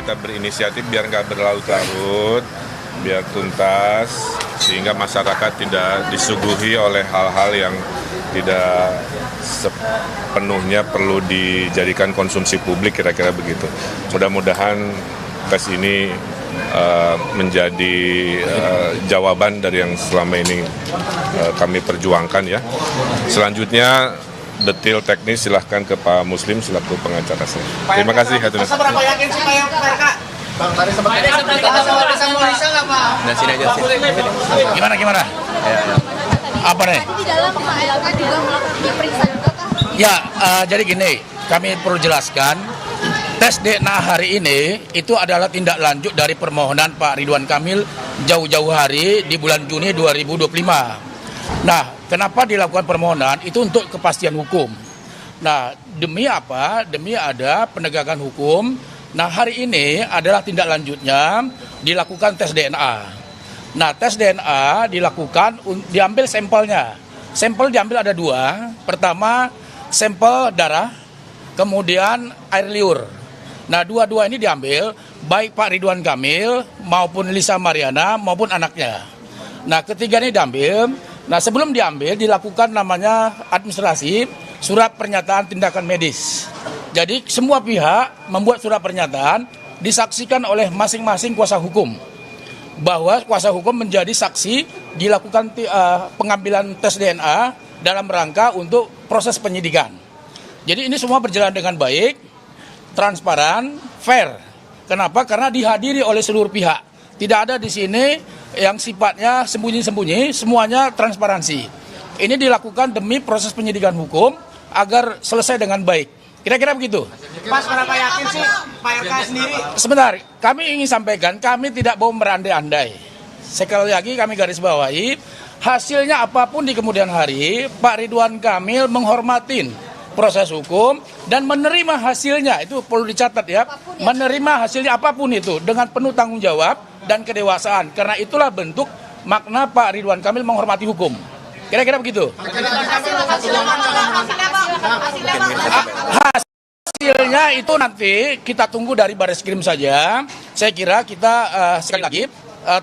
kita berinisiatif biar nggak berlarut-larut, biar tuntas, sehingga masyarakat tidak disuguhi oleh hal-hal yang tidak sepenuhnya perlu dijadikan konsumsi publik, kira-kira begitu. Mudah-mudahan tes ini menjadi jawaban dari yang selama ini kami perjuangkan ya. Selanjutnya detail teknis silahkan ke Pak Muslim selaku pengacara saya. Terima kasih. Seberapa yakin sih Pak RK? Bang, tadi sempat sama Lisa nggak Pak? Nah, sini aja. Gimana? Apa nih? Di dalam Pak RK juga melakukan diperiksa juga kah? Ya, jadi gini, kami perlu jelaskan, tes DNA hari ini itu adalah tindak lanjut dari permohonan Pak Ridwan Kamil jauh-jauh hari di bulan Juni 2025. Nah, kenapa dilakukan permohonan? Itu untuk kepastian hukum. Nah, demi apa? Demi ada penegakan hukum. Nah, hari ini adalah tindak lanjutnya dilakukan tes DNA. Nah, tes DNA dilakukan, diambil sampelnya. Sampel diambil ada dua. Pertama, sampel darah, kemudian air liur. Nah, dua-dua ini diambil, baik Pak Ridwan Kamil maupun Lisa Mariana maupun anaknya. Nah, ketiga ini diambil. Nah, sebelum diambil dilakukan namanya administrasi surat pernyataan tindakan medis. Jadi semua pihak membuat surat pernyataan disaksikan oleh masing-masing kuasa hukum. Bahwa kuasa hukum menjadi saksi dilakukan pengambilan tes DNA dalam rangka untuk proses penyidikan. Jadi ini semua berjalan dengan baik, transparan, fair. Kenapa? Karena dihadiri oleh seluruh pihak. Tidak ada di sini yang sifatnya sembunyi-sembunyi, semuanya transparansi. Ini dilakukan demi proses penyidikan hukum agar selesai dengan baik. Kira-kira begitu. Pas berapa yakin sih Pak RK sendiri? Sebentar, kami ingin sampaikan, kami tidak mau berandai-andai. Sekali lagi kami garis bawahi, hasilnya apapun di kemudian hari, Pak Ridwan Kamil menghormatin proses hukum dan menerima hasilnya, itu perlu dicatat ya, menerima hasilnya apapun itu dengan penuh tanggung jawab dan kedewasaan, karena itulah bentuk makna Pak Ridwan Kamil menghormati hukum. Kira-kira begitu. Hasilnya itu nanti kita tunggu dari Bareskrim saja. Saya kira kita sekali lagi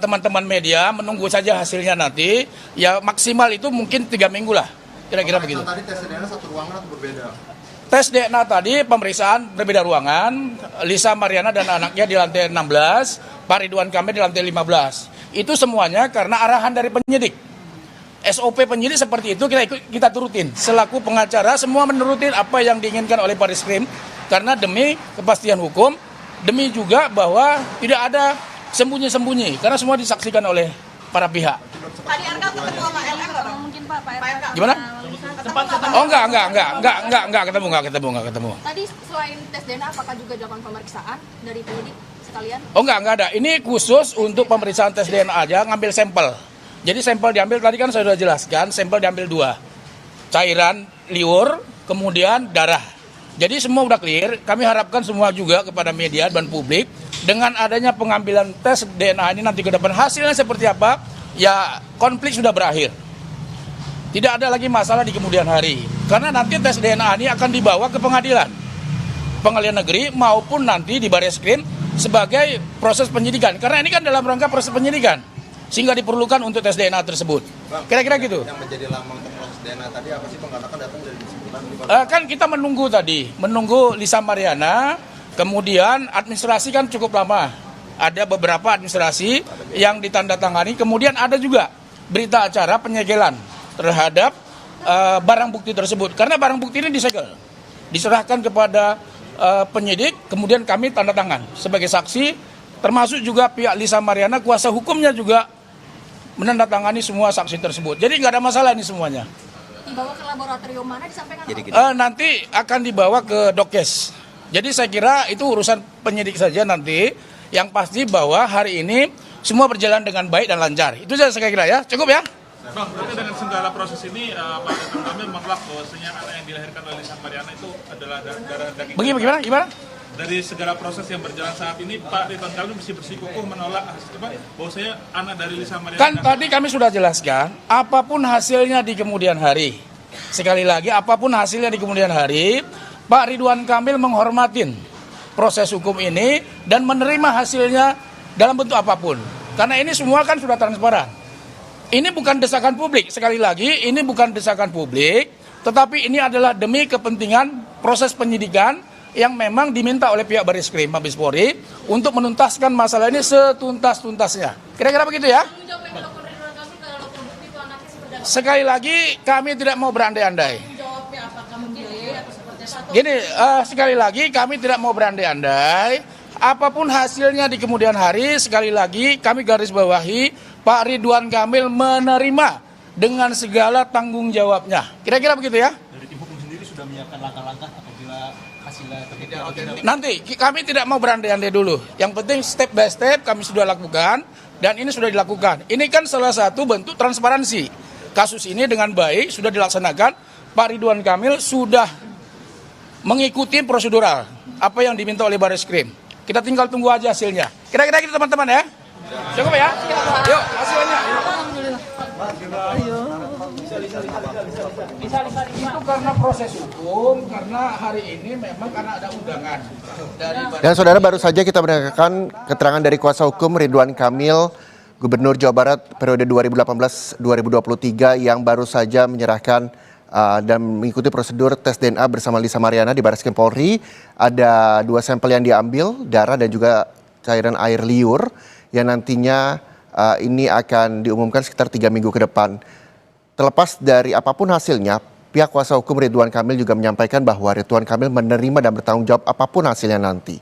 teman-teman media menunggu saja hasilnya nanti. Ya maksimal itu mungkin 3 minggu lah. Kira-kira begitu. Tadi tes DNA satu ruangan atau berbeda? Tes DNA tadi pemeriksaan berbeda ruangan. Lisa Mariana dan anaknya di lantai 16, Pak Ridwan Kamil di lantai 15. Itu semuanya karena arahan dari penyidik. SOP penyidik seperti itu kita turutin. Selaku pengacara semua menurutin apa yang diinginkan oleh Bareskrim karena demi kepastian hukum, demi juga bahwa tidak ada sembunyi-sembunyi karena semua disaksikan oleh para pihak. Tadi RK ketemu sama LM nggak Bang? Mungkin Pak RK. Gimana? Oh enggak ketemu. Tadi selain tes DNA apakah juga dilakukan pemeriksaan dari penyidik sekalian? Oh enggak ada. Ini khusus untuk pemeriksaan tes DNA aja, ngambil sampel. Jadi sampel diambil, tadi kan saya sudah jelaskan, sampel diambil 2. Cairan, liur, kemudian darah. Jadi semua udah clear, kami harapkan semua juga kepada media dan publik, dengan adanya pengambilan tes DNA ini nanti ke depan hasilnya seperti apa, ya konflik sudah berakhir. Tidak ada lagi masalah di kemudian hari. Karena nanti tes DNA ini akan dibawa ke pengadilan negeri maupun nanti di Bareskrim sebagai proses penyidikan. Karena ini kan dalam rangka proses penyidikan. Sehingga diperlukan untuk tes DNA tersebut. Kira-kira gitu. Yang menjadi lama untuk proses DNA tadi apa sih penggatakan datang dari disebutkan? Kan kita menunggu Lisa Mariana, kemudian administrasi kan cukup lama. Ada beberapa administrasi yang ditandatangani, kemudian ada juga berita acara penyegelan terhadap barang bukti tersebut. Karena barang bukti ini disegel, diserahkan kepada penyidik, kemudian kami tanda tangan sebagai saksi, termasuk juga pihak Lisa Mariana, kuasa hukumnya juga menandatangani semua saksi tersebut. Jadi nggak ada masalah ini semuanya. Dibawa ke laboratorium mana disampaikan? Nanti akan dibawa ke Dokes. Jadi saya kira itu urusan penyidik saja nanti. Yang pasti bahwa hari ini semua berjalan dengan baik dan lancar. Itu saja saya kira ya. Cukup ya? Bang, berarti dengan segala proses ini Pak Ridwan Kamil menolak bahwasanya anak yang dilahirkan oleh Lisa Mariana itu adalah darah daging. Gimana? Dari segala proses yang berjalan saat ini, Pak Ridwan Kamil mesti bersikukuh menolak bahwasanya anak dari Lisa Mariana. Kan tadi kami sudah jelaskan, apapun hasilnya di kemudian hari. Sekali lagi, apapun hasilnya di kemudian hari, Pak Ridwan Kamil menghormatin proses hukum ini dan menerima hasilnya dalam bentuk apapun. Karena ini semua kan sudah transparan. Ini bukan desakan publik, sekali lagi ini bukan desakan publik, tetapi ini adalah demi kepentingan proses penyidikan yang memang diminta oleh pihak Barreskrim Mabes Polri untuk menuntaskan masalah ini setuntas-tuntasnya. Kira-kira begitu ya? Sekali lagi kami tidak mau berandai-andai. Gini, sekali lagi kami tidak mau berandai-andai. Apapun hasilnya di kemudian hari, sekali lagi kami garis bawahi Pak Ridwan Kamil menerima dengan segala tanggung jawabnya. Kira-kira begitu ya? Dari tim hukum sendiri sudah menyiapkan langkah-langkah apabila hasilnya terbukti. Nanti kami tidak mau berandai-andai dulu. Yang penting step by step kami sudah lakukan dan ini sudah dilakukan. Ini kan salah satu bentuk transparansi. Kasus ini dengan baik sudah dilaksanakan. Pak Ridwan Kamil sudah mengikuti prosedural apa yang diminta oleh Barreskrim. Kita tinggal tunggu aja hasilnya. Kira-kira gitu teman-teman ya? Cukup ya? Yuk hasilnya. Itu karena proses hukum, karena hari ini memang karena ada undangan dari Dan saudara, baru saja kita mendengarkan keterangan dari kuasa hukum Ridwan Kamil, Gubernur Jawa Barat periode 2018-2023 yang baru saja menyerahkan dan mengikuti prosedur tes DNA bersama Lisa Mariana di Barreskrim Polri. Ada 2 sampel yang diambil, darah dan juga cairan air liur yang nantinya ini akan diumumkan sekitar 3 minggu ke depan. Terlepas dari apapun hasilnya, pihak kuasa hukum Ridwan Kamil juga menyampaikan bahwa Ridwan Kamil menerima dan bertanggung jawab apapun hasilnya nanti.